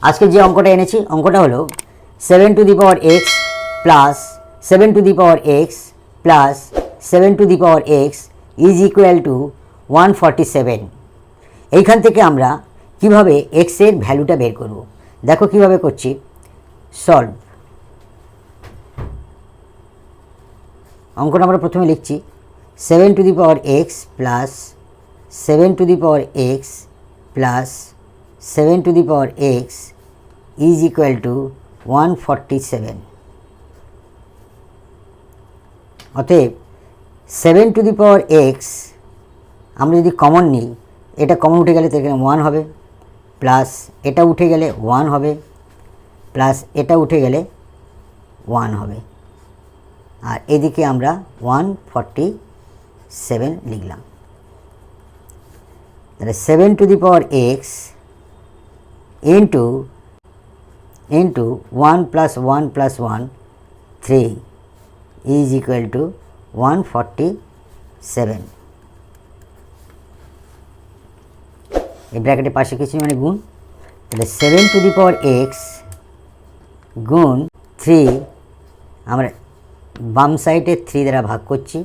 আজকে যে অঙ্কটা এনেছি অঙ্কটা হলো 7 to the power x plus 7 to the power x plus 7 to the power x is equal to 147। এইখান থেকে আমরা কিভাবে x এর ভ্যালুটা বের করব, দেখো কিভাবে করছি। সলভ। অঙ্কটা আমরা প্রথমে লিখছি 7 to the power x plus 7 to the power x plus 7 to the power x is equal to 147। অতএব 7 টু দি পাওয়ার x আমরা যদি কমন নিই, এটা কমন উঠে গেলে তো এখানে 1 হবে, প্লাস এটা উঠে গেলে 1 হবে, প্লাস এটা উঠে গেলে 1 হবে, আর এদিকে আমরা 147 লিখলাম। তাহলে 7 to the power x into 1 plus 1 plus 1 3 is equal to 147। এই ব্র্যাকেটের পাশে কিছু মানে গুণ, তাহলে 7 টু দি পাওয়ার x গুণ 3, আমরা বাম সাইডে 3 দ্বারা ভাগ করছি,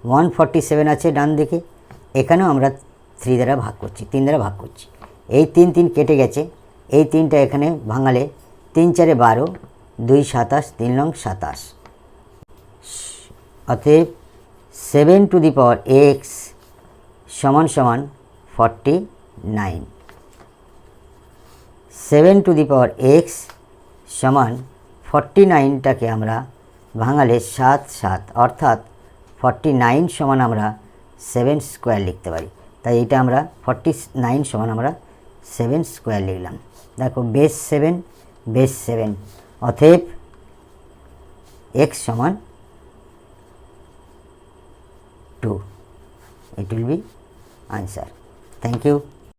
147 আছে ডান দিকে, এখানেও আমরা 3 দ্বারা ভাগ করছি, 3 দ্বারা ভাগ করছি। এই 3 3 কেটে গেছে, এই 3টা এখানে ভাঙালে 3 4 12, 2 27, 3 9 27। অতএব 7 টু দি পাওয়ার x সমান সমান 49। 7 টু দি পাওয়ার x সমান 49টাকে আমরা ভাঙালে 7 7, অর্থাৎ 49 সমান আমরা 7 স্কোয়ার লিখতে পারি। তাই এটা আমরা 49 সমান আমরা 7 স্কোয়ার লিখলাম। দেখো বেস 7 বেস 7, অতএব x সমান 2। It will be answer. Thank you.